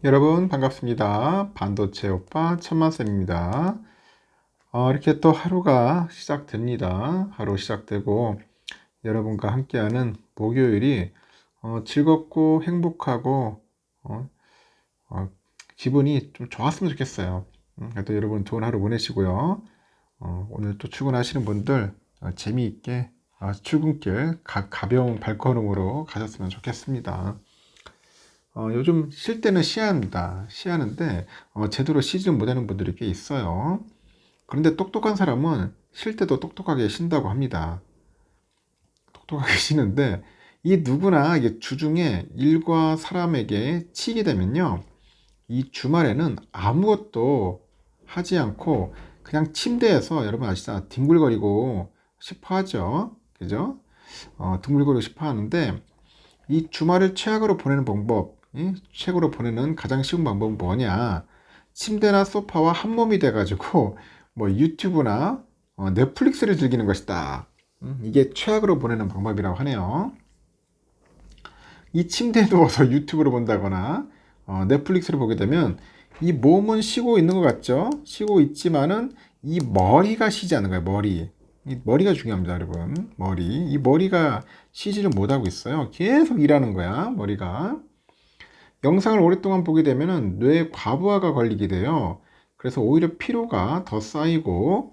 여러분 반갑습니다. 반도체 오빠 천만쌤입니다. 이렇게 또 하루가 시작됩니다. 하루 시작되고 여러분과 함께하는 목요일이 즐겁고 행복하고 어, 어, 기분이 좀 좋았으면 좋겠어요. 그래도 여러분 좋은 하루 보내시고요. 오늘 또 출근하시는 분들 재미있게 출근길 가벼운 발걸음으로 가셨으면 좋겠습니다. 요즘 쉴 때는 쉬합니다. 쉬하는데 제대로 쉬지 못하는 분들이 꽤 있어요. 그런데 똑똑한 사람은 쉴 때도 똑똑하게 쉰다고 합니다. 똑똑하게 쉬는데 이 누구나 이게 주중에 일과 사람에게 치이게 되면요. 이 주말에는 아무것도 하지 않고 그냥 침대에서 여러분 아시잖아 뒹굴거리고 싶어 하죠. 그죠? 뒹굴거리고 싶어 하는데 이 주말을 최악으로 보내는 방법, 최악으로 보내는 가장 쉬운 방법은 뭐냐? 침대나 소파와 한 몸이 돼가지고 뭐 유튜브나 넷플릭스를 즐기는 것이다. 이게 최악으로 보내는 방법이라고 하네요. 이 침대에 누워서 유튜브를 본다거나 넷플릭스를 보게 되면 이 몸은 쉬고 있는 것 같죠? 쉬고 있지만은 이 머리가 쉬지 않는 거예요. 머리. 이 머리가 중요합니다, 여러분. 머리. 이 머리가 쉬지를 못하고 있어요. 계속 일하는 거야, 머리가. 영상을 오랫동안 보게 되면은 뇌 과부하가 걸리게 돼요. 그래서 오히려 피로가 더 쌓이고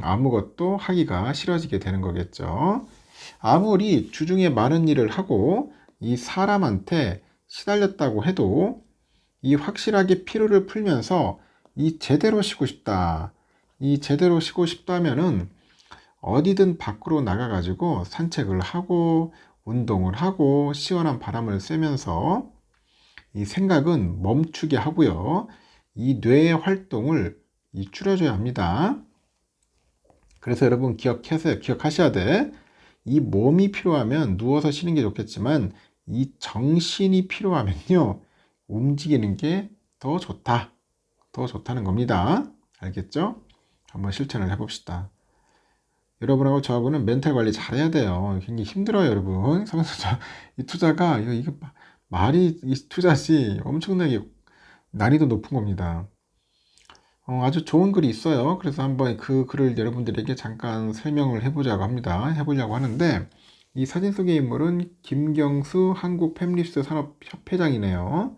아무것도 하기가 싫어지게 되는 거겠죠. 아무리 주중에 많은 일을 하고 이 사람한테 시달렸다고 해도 이 확실하게 피로를 풀면서 이 제대로 쉬고 싶다. 이 제대로 쉬고 싶다면은 어디든 밖으로 나가가지고 산책을 하고 운동을 하고 시원한 바람을 쐬면서 이 생각은 멈추게 하고요. 이 뇌의 활동을 줄여줘야 합니다. 그래서 여러분 기억하셔야 돼. 이 몸이 필요하면 누워서 쉬는 게 좋겠지만 이 정신이 필요하면요. 움직이는 게 더 좋다. 더 좋다는 겁니다. 알겠죠? 한번 실천을 해봅시다. 여러분하고 저하고는 멘탈 관리 잘해야 돼요. 굉장히 힘들어요, 여러분. 성투자, 이 투자가, 이거 말이 이 투자시 엄청나게 난이도 높은 겁니다. 아주 좋은 글이 있어요. 그래서 한번 그 글을 여러분들에게 잠깐 설명을 해보려고 하는데, 이 사진 속의 인물은 김경수 한국 팹립스 산업협회장이네요.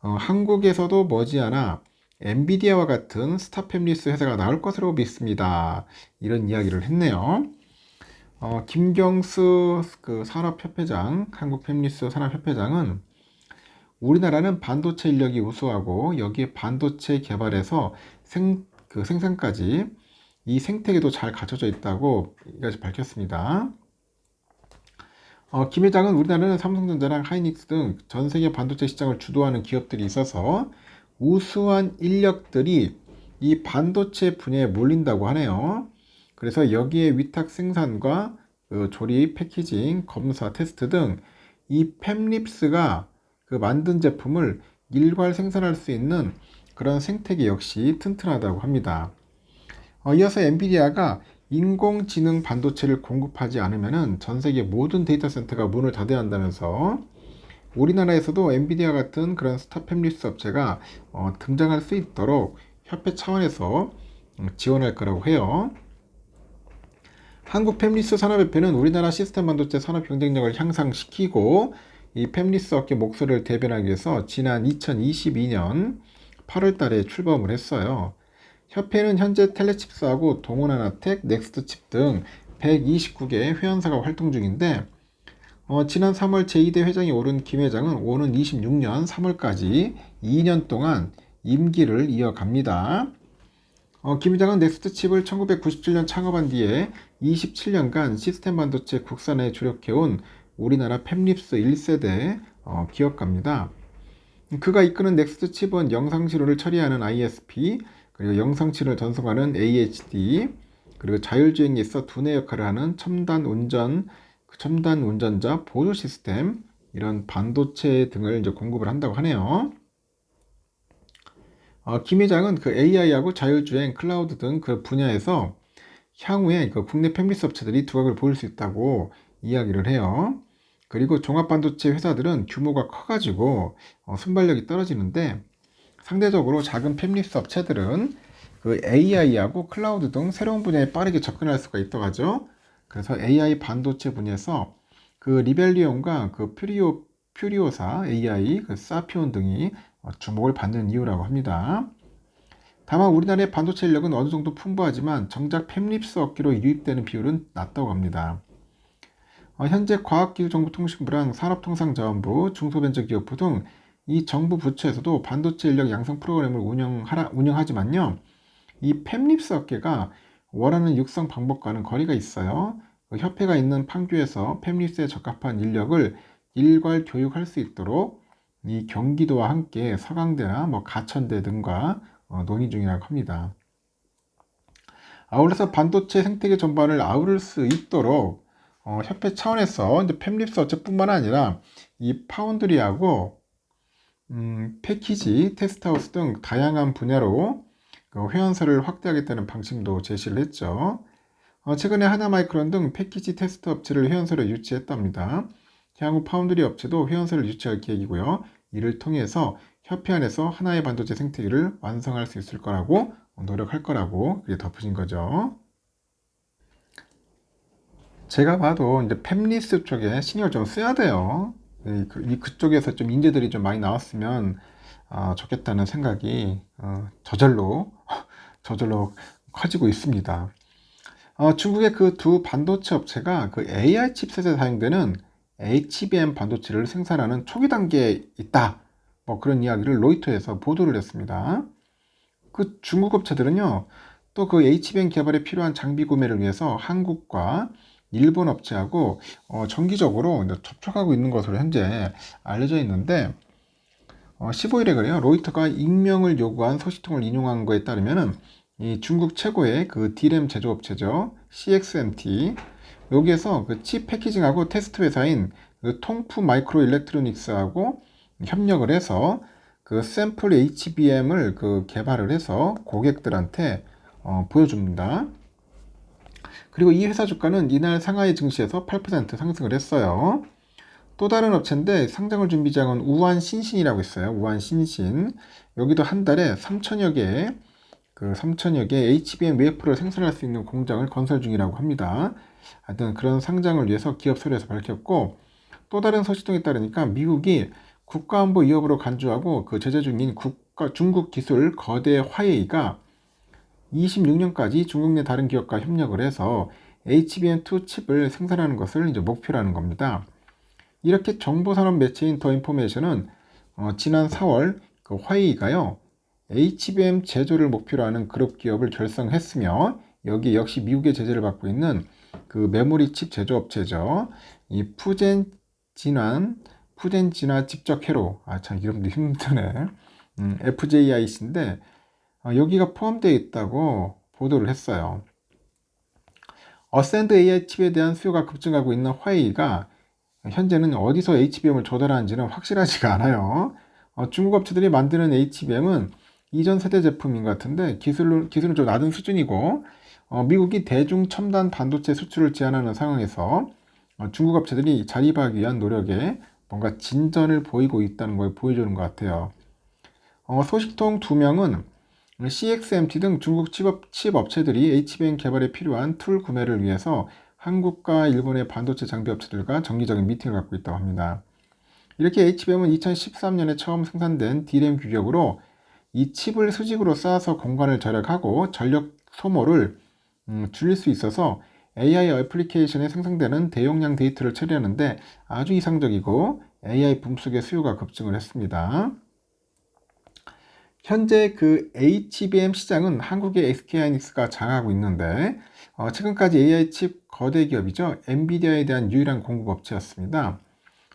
한국에서도 머지않아 엔비디아와 같은 스타팹리스 회사가 나올 것으로 믿습니다. 이런 이야기를 했네요. 김경수 그 산업협회장, 한국 팹리스 산업협회장은 우리나라는 반도체 인력이 우수하고 여기에 반도체 개발에서 생산까지 이 생태계도 잘 갖춰져 있다고 이까지 밝혔습니다. 김 회장은 우리나라는 삼성전자랑 하이닉스 등 전 세계 반도체 시장을 주도하는 기업들이 있어서 우수한 인력들이 이 반도체 분야에 몰린다고 하네요. 그래서 여기에 위탁 생산과 그 조립, 패키징, 검사, 테스트 등 이 팹립스가 그 만든 제품을 일괄 생산할 수 있는 그런 생태계 역시 튼튼하다고 합니다. 이어서 엔비디아가 인공지능 반도체를 공급하지 않으면 전 세계 모든 데이터 센터가 문을 닫아야 한다면서 우리나라에서도 엔비디아 같은 그런 스타팹리스 업체가 등장할 수 있도록 협회 차원에서 지원할 거라고 해요. 한국 팹리스 산업협회는 우리나라 시스템 반도체 산업 경쟁력을 향상시키고 이 팹리스 업계 목소리를 대변하기 위해서 지난 2022년 8월 달에 출범을 했어요. 협회는 현재 텔레칩스하고 동원하나텍, 넥스트칩 등 129개 회원사가 활동 중인데 지난 3월 제2대 회장이 오른 김 회장은 오는 26년 3월까지 2년 동안 임기를 이어갑니다. 김 회장은 넥스트칩을 1997년 창업한 뒤에 27년간 시스템 반도체 국산에 주력해온 우리나라 팹립스 1세대 기업가입니다. 그가 이끄는 넥스트칩은 영상신호를 처리하는 ISP, 그리고 영상신호를 전송하는 AHD, 그리고 자율주행에 있어 두뇌 역할을 하는 첨단 운전자 보조 시스템, 이런 반도체 등을 이제 공급을 한다고 하네요. 김 회장은 그 AI하고 자율주행, 클라우드 등 그 분야에서 향후에 그 국내 팹리스 업체들이 두각을 보일 수 있다고 이야기를 해요. 그리고 종합반도체 회사들은 규모가 커가지고 순발력이 떨어지는데, 상대적으로 작은 팹립스 업체들은 그 AI하고 클라우드 등 새로운 분야에 빠르게 접근할 수가 있다고 하죠. 그래서 AI 반도체 분야에서 그 리벨리온과 그 퓨리오사 AI, 그 사피온 등이 주목을 받는 이유라고 합니다. 다만 우리나라의 반도체 인력은 어느 정도 풍부하지만 정작 팹립스 업계로 유입되는 비율은 낮다고 합니다. 현재 과학기술정보통신부랑 산업통상자원부, 중소벤처기업부 등 이 정부 부처에서도 반도체 인력 양성 프로그램을 운영하지만요. 이 팹립스 업계가 원하는 육성 방법과는 거리가 있어요. 그 협회가 있는 판교에서 팹립스에 적합한 인력을 일괄 교육할 수 있도록 이 경기도와 함께 서강대나 가천대 등과 논의 중이라고 합니다. 아울러서 반도체 생태계 전반을 아우를 수 있도록 협회 차원에서 이제 팹립스 업체뿐만 아니라 이 파운드리하고 패키지, 테스트하우스 등 다양한 분야로 그 회원사를 확대하겠다는 방침도 제시를 했죠. 최근에 하나마이크론 등 패키지 테스트 업체를 회원사로 유치했답니다. 향후 파운드리 업체도 회원사를 유치할 계획이고요. 이를 통해서 협회 안에서 하나의 반도체 생태계를 완성할 수 있을 거라고 노력할 거라고 그게 덧붙인 거죠. 제가 봐도 이제 팹리스 쪽에 신경을 좀 써야 돼요. 그쪽에서 좀 인재들이 좀 많이 나왔으면 좋겠다는 생각이 저절로 커지고 있습니다. 중국의 그 두 반도체 업체가 그 AI 칩셋에 사용되는 HBM 반도체를 생산하는 초기 단계에 있다. 그런 이야기를 로이터에서 보도를 했습니다. 그 중국 업체들은요, 또 그 HBM 개발에 필요한 장비 구매를 위해서 한국과 일본 업체하고 정기적으로 접촉하고 있는 것으로 현재 알려져 있는데, 15일에 그래요. 로이터가 익명을 요구한 소식통을 인용한 거에 따르면은 이 중국 최고의 그 D램 제조업체죠. CXMT. 여기에서 그 칩 패키징하고 테스트 회사인 그 통푸 마이크로 일렉트로닉스하고 협력을 해서 그 샘플 HBM을 그 개발을 해서 고객들한테 보여줍니다. 그리고 이 회사 주가는 이날 상하이 증시에서 8% 상승을 했어요. 또 다른 업체인데 상장을 준비 중인 우한신신이라고 있어요. 우한신신. 여기도 한 달에 3천여 개 HBM 웨이퍼를 생산할 수 있는 공장을 건설 중이라고 합니다. 하여튼 그런 상장을 위해서 기업 서류에서 밝혔고, 또 다른 소식통에 따르니까 미국이 국가안보 위협으로 간주하고 그 제재 중인 중국 기술 거대 화웨이가 26년까지 중국 내 다른 기업과 협력을 해서 HBM2 칩을 생산하는 것을 이제 목표로 하는 겁니다. 이렇게 정보산업 매체인 더 인포메이션은 지난 4월 그 화웨이가요, HBM 제조를 목표로 하는 그룹 기업을 결성했으며, 여기 역시 미국의 제재를 받고 있는 그 메모리 칩 제조업체죠. 이 푸젠진화 직접회로, 참 이름도 힘드네. FJIC인데 여기가 포함되어 있다고 보도를 했어요. 어센드 AI 칩에 대한 수요가 급증하고 있는 화웨이가 현재는 어디서 HBM을 조달하는지는 확실하지가 않아요. 중국 업체들이 만드는 HBM은 이전 세대 제품인 것 같은데 기술은 좀 낮은 수준이고, 미국이 대중 첨단 반도체 수출을 제한하는 상황에서 중국 업체들이 자립하기 위한 노력에 뭔가 진전을 보이고 있다는 걸 보여주는 것 같아요. 소식통 2명은 CXMT 등 중국 칩 업체들이 HBM 개발에 필요한 툴 구매를 위해서 한국과 일본의 반도체 장비 업체들과 정기적인 미팅을 갖고 있다고 합니다. 이렇게 HBM은 2013년에 처음 생산된 D램 규격으로 이 칩을 수직으로 쌓아서 공간을 절약하고 전력 소모를 줄일 수 있어서 AI 애플리케이션에 생성되는 대용량 데이터를 처리하는데 아주 이상적이고 AI 붐 속에 수요가 급증을 했습니다. 현재 그 HBM 시장은 한국의 SK하이닉스가 장악하고 있는데 최근까지 AI 칩 거대 기업이죠. 엔비디아에 대한 유일한 공급 업체였습니다.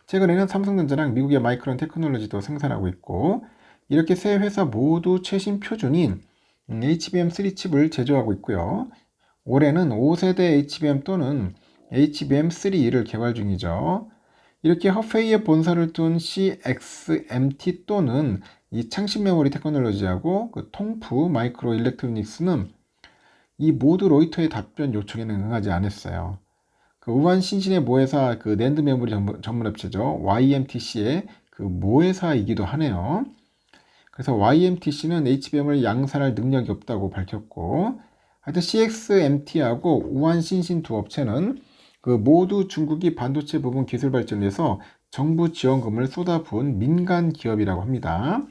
최근에는 삼성전자랑 미국의 마이크론 테크놀로지도 생산하고 있고, 이렇게 세 회사 모두 최신 표준인 HBM3 칩을 제조하고 있고요. 올해는 5세대 HBM 또는 HBM3를 개발 중이죠. 이렇게 허페이에 본사를 둔 CXMT 또는 이 창신 메모리 테크놀로지하고 그 통푸 마이크로 일렉트로닉스는 이 모두 로이터의 답변 요청에는 응하지 않았어요. 그 우한신신의 모회사 그 낸드 메모리 전문 업체죠. YMTC의 그 모회사이기도 하네요. 그래서 YMTC는 HBM을 양산할 능력이 없다고 밝혔고, 하여튼 CXMT하고 우한신신 두 업체는 그 모두 중국이 반도체 부분 기술 발전을 위해서 정부 지원금을 쏟아부은 민간 기업이라고 합니다.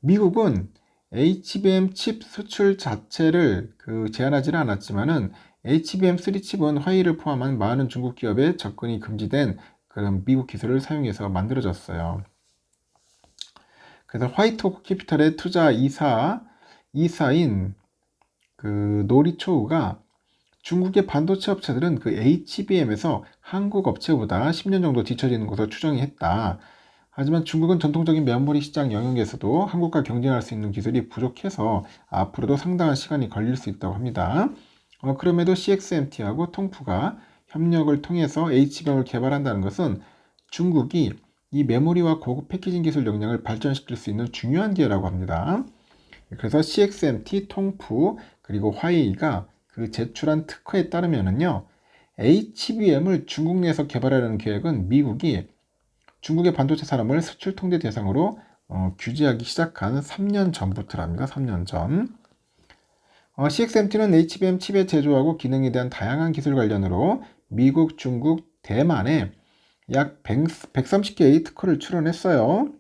미국은 HBM 칩 수출 자체를 제한하지는 않았지만은 HBM3 칩은 화웨이를 포함한 많은 중국 기업의 접근이 금지된 그런 미국 기술을 사용해서 만들어졌어요. 그래서 화이트오크 캐피탈의 투자 이사인 그 노리초우가 중국의 반도체 업체들은 그 HBM에서 한국 업체보다 10년 정도 뒤처지는 것으로 추정이 했다. 하지만 중국은 전통적인 메모리 시장 영역에서도 한국과 경쟁할 수 있는 기술이 부족해서 앞으로도 상당한 시간이 걸릴 수 있다고 합니다. 그럼에도 CXMT하고 통푸가 협력을 통해서 HBM을 개발한다는 것은 중국이 이 메모리와 고급 패키징 기술 역량을 발전시킬 수 있는 중요한 기회라고 합니다. 그래서 CXMT, 통푸, 그리고 화웨이가 그 제출한 특허에 따르면은요, HBM을 중국 내에서 개발하려는 계획은 미국이 중국의 반도체 산업을 수출 통제 대상으로 규제하기 시작한 3년 전부터랍니다. 3년 전. CXMT는 HBM 칩의 제조하고 기능에 대한 다양한 기술 관련으로 미국, 중국, 대만에 약 130개의 특허를 출원했어요.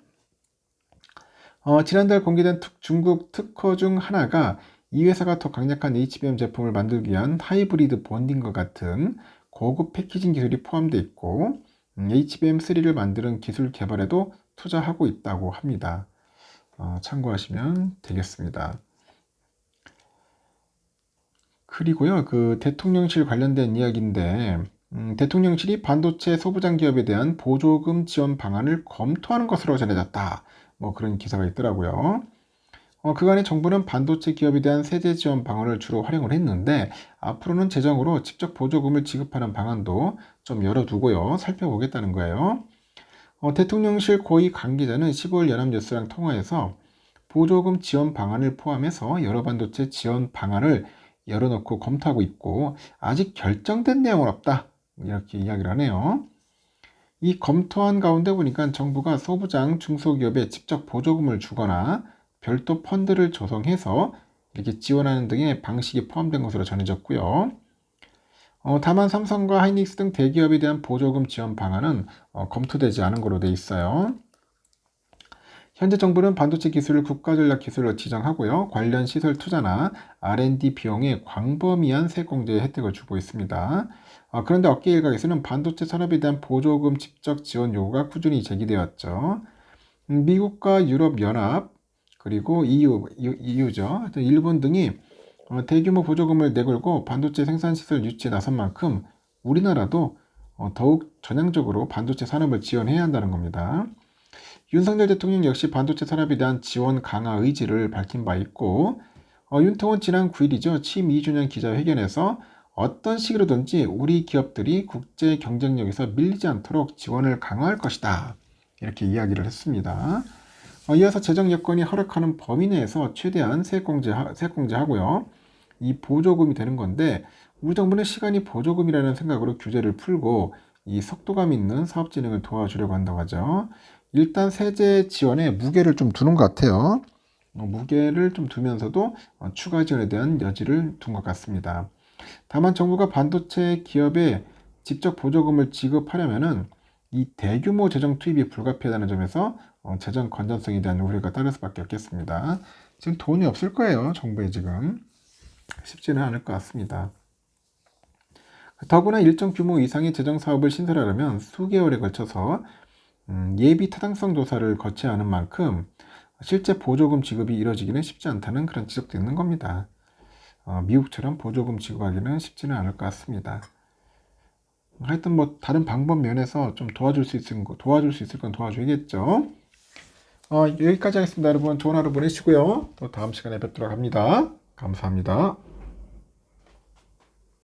지난달 공개된 중국 특허 중 하나가 이 회사가 더 강력한 HBM 제품을 만들기 위한 하이브리드 본딩과 같은 고급 패키징 기술이 포함되어 있고 HBM3를 만드는 기술 개발에도 투자하고 있다고 합니다. 참고하시면 되겠습니다. 그리고요, 그 대통령실 관련된 이야기인데 대통령실이 반도체 소부장 기업에 대한 보조금 지원 방안을 검토하는 것으로 전해졌다. 뭐 그런 기사가 있더라고요. 그간에 정부는 반도체 기업에 대한 세제 지원 방안을 주로 활용을 했는데 앞으로는 재정으로 직접 보조금을 지급하는 방안도 좀 열어두고요. 살펴보겠다는 거예요. 대통령실 고위 관계자는 15일 연합뉴스랑 통화해서 보조금 지원 방안을 포함해서 여러 반도체 지원 방안을 열어놓고 검토하고 있고 아직 결정된 내용은 없다. 이렇게 이야기를 하네요. 이 검토한 가운데 보니까 정부가 소부장 중소기업에 직접 보조금을 주거나 별도 펀드를 조성해서 이렇게 지원하는 등의 방식이 포함된 것으로 전해졌고요. 다만 삼성과 하이닉스 등 대기업에 대한 보조금 지원 방안은 검토되지 않은 것으로 되어 있어요. 현재 정부는 반도체 기술을 국가전략기술로 지정하고요. 관련 시설 투자나 R&D 비용에 광범위한 세공제 혜택을 주고 있습니다. 그런데 업계 일각에서는 반도체 산업에 대한 보조금 직접 지원 요구가 꾸준히 제기되었죠. 미국과 유럽연합, 그리고 EU죠. 일본 등이 대규모 보조금을 내걸고 반도체 생산시설 유치에 나선 만큼 우리나라도 더욱 전향적으로 반도체 산업을 지원해야 한다는 겁니다. 윤석열 대통령 역시 반도체 산업에 대한 지원 강화 의지를 밝힌 바 있고 윤통은 지난 9일이죠. 취임 2주년 기자회견에서 어떤 식으로든지 우리 기업들이 국제 경쟁력에서 밀리지 않도록 지원을 강화할 것이다. 이렇게 이야기를 했습니다. 이어서 재정 여건이 허락하는 범위 내에서 최대한 세액공제하고요. 이 보조금이 되는 건데 우리 정부는 시간이 보조금이라는 생각으로 규제를 풀고 이 속도감 있는 사업 진행을 도와주려고 한다고 하죠. 일단 세제 지원에 무게를 좀 두는 것 같아요. 무게를 좀 두면서도 추가 지원에 대한 여지를 둔 것 같습니다. 다만 정부가 반도체 기업에 직접 보조금을 지급하려면은 이 대규모 재정 투입이 불가피하다는 점에서 재정 건전성에 대한 우려가 따를 수밖에 없겠습니다. 지금 돈이 없을 거예요. 정부에 지금. 쉽지는 않을 것 같습니다. 더구나 일정 규모 이상의 재정 사업을 신설하려면 수개월에 걸쳐서 예비 타당성 조사를 거쳐야 하는 만큼 실제 보조금 지급이 이뤄지기는 쉽지 않다는 그런 지적도 있는 겁니다. 미국처럼 보조금 지급하기는 쉽지는 않을 것 같습니다. 하여튼 뭐 다른 방법 면에서 좀 도와줄 수 있을 건 도와줘야겠죠. 여기까지 하겠습니다. 여러분 좋은 하루 보내시고요. 또 다음 시간에 뵙도록 합니다. 감사합니다.